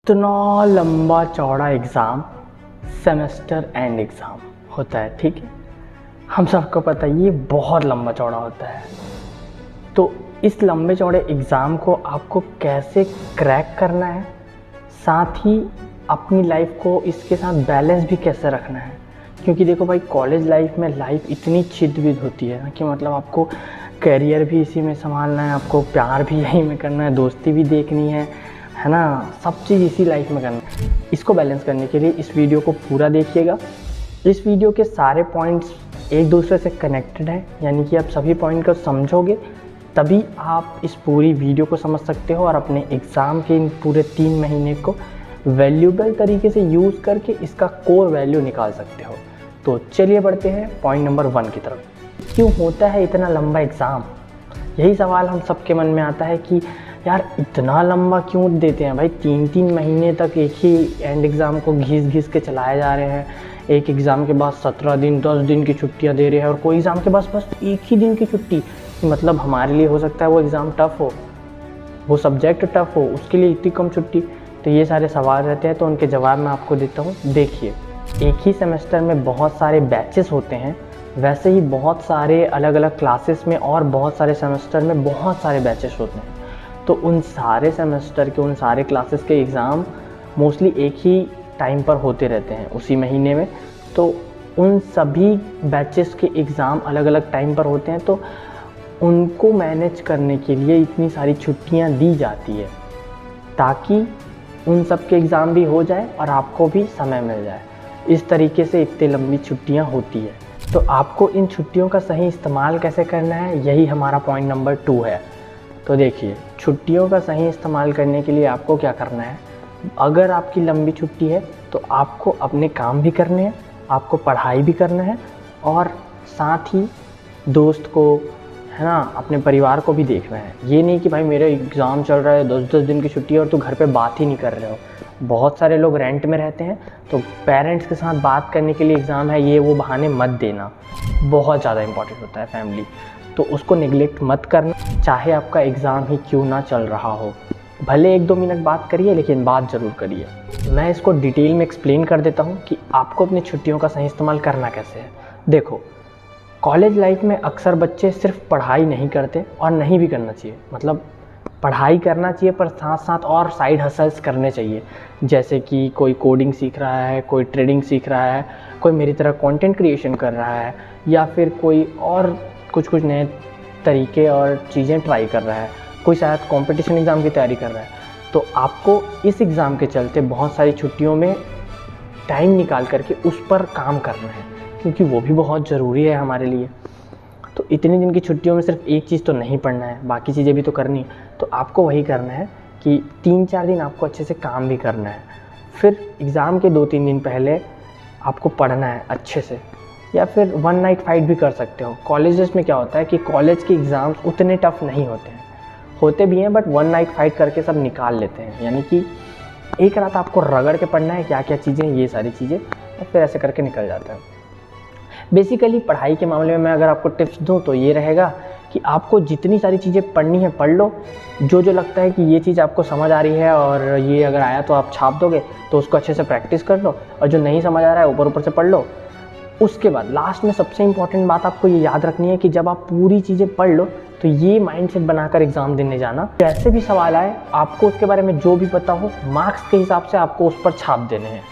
इतना लंबा चौड़ा एग्ज़ाम सेमेस्टर एंड एग्ज़ाम होता है, ठीक है। हम सबको पता है ये बहुत लंबा चौड़ा होता है। तो इस लंबे चौड़े एग्ज़ाम को आपको कैसे क्रैक करना है, साथ ही अपनी लाइफ को इसके साथ बैलेंस भी कैसे रखना है। क्योंकि देखो भाई, कॉलेज लाइफ में लाइफ इतनी छिद-विद होती है ना कि मतलब आपको करियर भी इसी में संभालना है, आपको प्यार भी यहीं में करना है, दोस्ती भी देखनी है ना, सब चीज़ इसी लाइफ में करना है। इसको बैलेंस करने के लिए इस वीडियो को पूरा देखिएगा। इस वीडियो के सारे पॉइंट्स एक दूसरे से कनेक्टेड हैं, यानी कि आप सभी पॉइंट को समझोगे तभी आप इस पूरी वीडियो को समझ सकते हो और अपने एग्ज़ाम के इन पूरे 3 महीने को वैल्यूएबल तरीके से यूज़ करके इसका कोर वैल्यू निकाल सकते हो। तो चलिए बढ़ते हैं पॉइंट नंबर 1 की तरफ। क्यों होता है इतना लंबा एग्ज़ाम? यही सवाल हम सबके मन में आता है कि यार इतना लंबा क्यों देते हैं भाई, 3-3 महीने तक एक ही एंड एग्ज़ाम को घिस के चलाए जा रहे हैं। एक एग्ज़ाम के बाद 17 दिन 10 दिन की छुट्टियां दे रहे हैं और कोई एग्ज़ाम के बाद बस एक ही दिन की छुट्टी। मतलब हमारे लिए हो सकता है वो एग्ज़ाम टफ़ हो, वो सब्जेक्ट टफ़ हो, उसके लिए इतनी कम छुट्टी। तो ये सारे सवाल रहते हैं, तो उनके जवाब मैं आपको देता हूँ। देखिए, एक ही सेमेस्टर में बहुत सारे बैचेस होते हैं, वैसे ही बहुत सारे अलग अलग क्लासेस में और बहुत सारे सेमेस्टर में बहुत सारे बैचेस होते हैं। तो उन सारे सेमेस्टर के, उन सारे क्लासेस के एग्ज़ाम मोस्टली एक ही टाइम पर होते रहते हैं, उसी महीने में। तो उन सभी बैचेस के एग्ज़ाम अलग अलग टाइम पर होते हैं, तो उनको मैनेज करने के लिए इतनी सारी छुट्टियां दी जाती है ताकि उन सब के एग्ज़ाम भी हो जाए और आपको भी समय मिल जाए। इस तरीके से इतनी लंबी छुट्टियां होती है। तो आपको इन छुट्टियों का सही इस्तेमाल कैसे करना है, यही हमारा पॉइंट नंबर 2 है। तो देखिए, छुट्टियों का सही इस्तेमाल करने के लिए आपको क्या करना है। अगर आपकी लंबी छुट्टी है तो आपको अपने काम भी करने हैं, आपको पढ़ाई भी करना है और साथ ही दोस्त को, है ना, अपने परिवार को भी देखना है। ये नहीं कि भाई मेरा एग्ज़ाम चल रहा है, 10-10 दिन की छुट्टी है और तू घर पे बात ही नहीं कर रहे हो। बहुत सारे लोग रेंट में रहते हैं, तो पेरेंट्स के साथ बात करने के लिए एग्ज़ाम है ये वो बहाने मत देना। बहुत ज़्यादा इंपॉर्टेंट होता है फैमिली, तो उसको निगलेक्ट मत करना, चाहे आपका एग्ज़ाम ही क्यों ना चल रहा हो। भले 1-2 मिनट बात करिए, लेकिन बात ज़रूर करिए। मैं इसको डिटेल में एक्सप्लेन कर देता हूँ कि आपको अपनी छुट्टियों का सही इस्तेमाल करना कैसे है। देखो, कॉलेज लाइफ में अक्सर बच्चे सिर्फ पढ़ाई नहीं करते और नहीं भी करना चाहिए। मतलब पढ़ाई करना चाहिए पर साथ साथ और साइड हसल्स करने चाहिए। जैसे कि कोई कोडिंग सीख रहा है, कोई ट्रेडिंग सीख रहा है, कोई मेरी तरह कंटेंट क्रिएशन कर रहा है, या फिर कोई और कुछ नए तरीके और चीज़ें ट्राई कर रहा है, कोई शायद कंपटीशन एग्ज़ाम की तैयारी कर रहा है। तो आपको इस एग्ज़ाम के चलते बहुत सारी छुट्टियों में टाइम निकाल करके उस पर काम करना है, क्योंकि वो भी बहुत ज़रूरी है हमारे लिए। तो इतने दिन की छुट्टियों में सिर्फ एक चीज़ तो नहीं पढ़ना है, बाकी चीज़ें भी तो करनी है। तो आपको वही करना है कि 3-4 दिन आपको अच्छे से काम भी करना है। फिर एग्ज़ाम के 2-3 दिन पहले आपको पढ़ना है अच्छे से, या फिर 1 नाइट फाइट भी कर सकते हो। कॉलेजेस में क्या होता है कि कॉलेज के एग्ज़ाम्स उतने टफ़ नहीं होते हैं, होते भी हैं बट 1 नाइट फाइट करके सब निकाल लेते हैं। यानी कि एक रात आपको रगड़ के पढ़ना है क्या क्या चीज़ें, ये सारी चीज़ें, और फिर ऐसे करके निकल जाता है। बेसिकली पढ़ाई के मामले में मैं अगर आपको टिप्स दूँ तो ये रहेगा कि आपको जितनी सारी चीज़ें पढ़नी है पढ़ लो। जो लगता है कि ये चीज़ आपको समझ आ रही है और ये अगर आया तो आप छाप दोगे, तो उसको अच्छे से प्रैक्टिस कर लो, और जो नहीं समझ आ रहा है ऊपर से पढ़ लो। उसके बाद लास्ट में सबसे इम्पॉर्टेंट बात आपको ये याद रखनी है कि जब आप पूरी चीज़ें पढ़ लो तो ये माइंडसेट बनाकर एग्ज़ाम देने जाना, जैसे भी सवाल आए आपको उसके बारे में जो भी पता हो मार्क्स के हिसाब से आपको उस पर छाप देने हैं।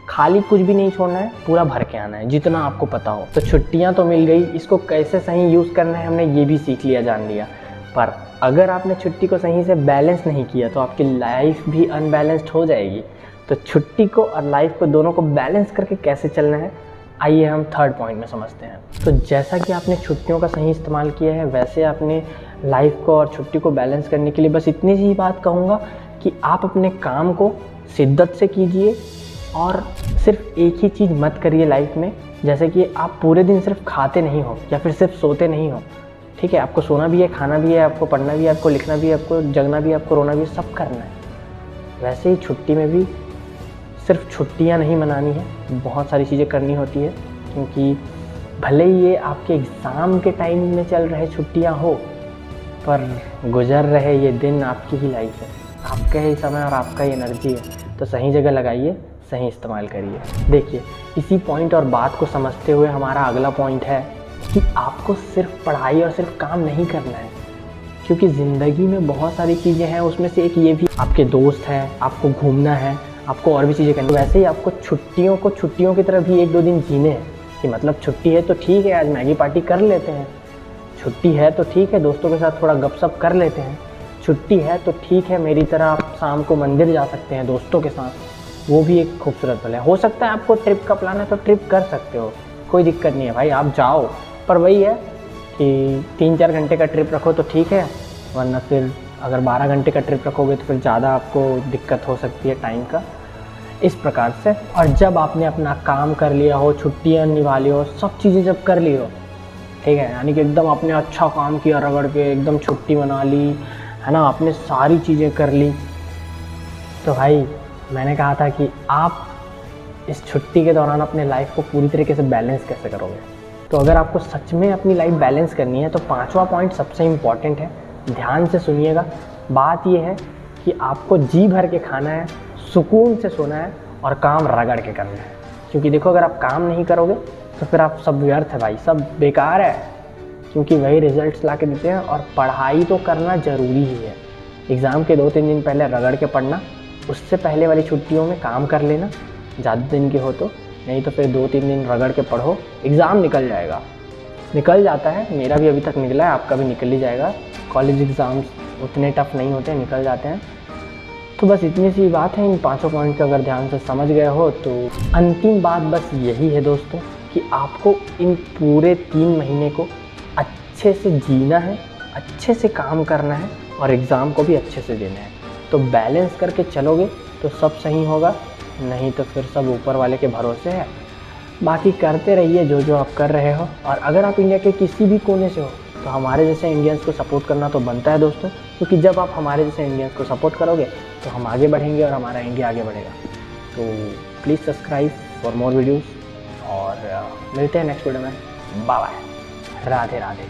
खाली कुछ भी नहीं छोड़ना है, पूरा भर के आना है जितना आपको पता हो। तो छुट्टियां तो मिल गई, इसको कैसे सही यूज़ करना है हमने ये भी सीख लिया, जान लिया। पर अगर आपने छुट्टी को सही से बैलेंस नहीं किया तो आपकी लाइफ भी अनबैलेंस्ड हो जाएगी। तो छुट्टी को और लाइफ को दोनों को बैलेंस करके कैसे चलना है, आइए हम 3rd पॉइंट में समझते हैं। तो जैसा कि आपने छुट्टियों का सही इस्तेमाल किया है, वैसे आपने लाइफ को और छुट्टी को बैलेंस करने के लिए बस इतनी सी बात कहूँगा कि आप अपने काम को शिद्दत से कीजिए और सिर्फ एक ही चीज़ मत करिए लाइफ में। जैसे कि आप पूरे दिन सिर्फ खाते नहीं हो या फिर सिर्फ सोते नहीं हो, ठीक है। आपको सोना भी है, खाना भी है, आपको पढ़ना भी है, आपको लिखना भी है, आपको जगना भी है, आपको रोना भी है, सब करना है। वैसे ही छुट्टी में भी सिर्फ छुट्टियां नहीं मनानी है, बहुत सारी चीज़ें करनी होती है। क्योंकि भले ही ये आपके एग्ज़ाम के टाइम में चल रहे छुट्टियां हो, पर गुजर रहे ये दिन आपकी ही लाइफ है, आपका ही समय और आपका ही एनर्जी है। तो सही जगह लगाइए, सही इस्तेमाल करिए। देखिए, इसी पॉइंट और बात को समझते हुए हमारा अगला पॉइंट है कि आपको सिर्फ पढ़ाई और सिर्फ काम नहीं करना है, क्योंकि ज़िंदगी में बहुत सारी चीज़ें हैं। उसमें से एक ये भी, आपके दोस्त हैं, आपको घूमना है, आपको और भी चीज़ें करनी। वैसे ही आपको छुट्टियों की तरह भी 1-2 दिन जीने हैं कि मतलब छुट्टी है तो ठीक है, आज मैगी पार्टी कर लेते हैं, छुट्टी है तो ठीक है, दोस्तों के साथ थोड़ा गपशप कर लेते हैं, छुट्टी है तो ठीक है, मेरी तरह आप शाम को मंदिर जा सकते हैं दोस्तों के साथ, वो भी एक खूबसूरत पल है। हो सकता है आपको ट्रिप का प्लान है तो ट्रिप कर सकते हो, कोई दिक्कत नहीं है भाई, आप जाओ। पर वही है कि 3-4 घंटे का ट्रिप रखो तो ठीक है, वरना फिर अगर 12 घंटे का ट्रिप रखोगे तो फिर ज़्यादा आपको दिक्कत हो सकती है टाइम का। इस प्रकार से, और जब आपने अपना काम कर लिया हो, छुट्टियाँ निभा ली हो, सब चीज़ें जब कर ली हो, ठीक है, यानी कि एकदम आपने अच्छा काम किया रगड़ के, एकदम छुट्टी मना ली, है ना, आपने सारी चीज़ें कर ली, तो भाई मैंने कहा था कि आप इस छुट्टी के दौरान अपने लाइफ को पूरी तरीके से बैलेंस कैसे करोगे। तो अगर आपको सच में अपनी लाइफ बैलेंस करनी है तो 5वां पॉइंट सबसे इम्पॉर्टेंट है, ध्यान से सुनिएगा। बात यह है कि आपको जी भर के खाना है, सुकून से सोना है और काम रगड़ के करना है। क्योंकि देखो, अगर आप काम नहीं करोगे तो फिर आप सब व्यर्थ है भाई, सब बेकार है, क्योंकि वही रिजल्ट्स ला के देते हैं। और पढ़ाई तो करना ज़रूरी ही है। एग्ज़ाम के 2-3 दिन पहले रगड़ के पढ़ना, उससे पहले वाली छुट्टियों में काम कर लेना, ज़्यादा दिन की हो तो, नहीं तो फिर 2-3 दिन रगड़ के पढ़ो, एग्ज़ाम निकल जाएगा, निकल जाता है, मेरा भी अभी तक निकला है, आपका भी निकल ही जाएगा। कॉलेज एग्ज़ाम्स उतने टफ नहीं होते, निकल जाते हैं। तो बस इतनी सी बात है। इन 5 पॉइंट को अगर ध्यान से समझ गए हो तो अंतिम बात बस यही है दोस्तों कि आपको इन पूरे 3 महीने को अच्छे से जीना है, अच्छे से काम करना है और एग्ज़ाम को भी अच्छे से देना है। तो बैलेंस करके चलोगे तो सब सही होगा, नहीं तो फिर सब ऊपर वाले के भरोसे है। बाकी करते रहिए जो जो आप कर रहे हो। और अगर आप इंडिया के किसी भी कोने से हो तो हमारे जैसे इंडियंस को सपोर्ट करना तो बनता है दोस्तों, क्योंकि जब आप हमारे जैसे इंडियंस को सपोर्ट करोगे तो हम आगे बढ़ेंगे और हमारा इंडिया आगे बढ़ेगा। तो please subscribe for more videos और मिलते हैं नेक्स्ट वीडियो में। बाय बाय, राधे राधे।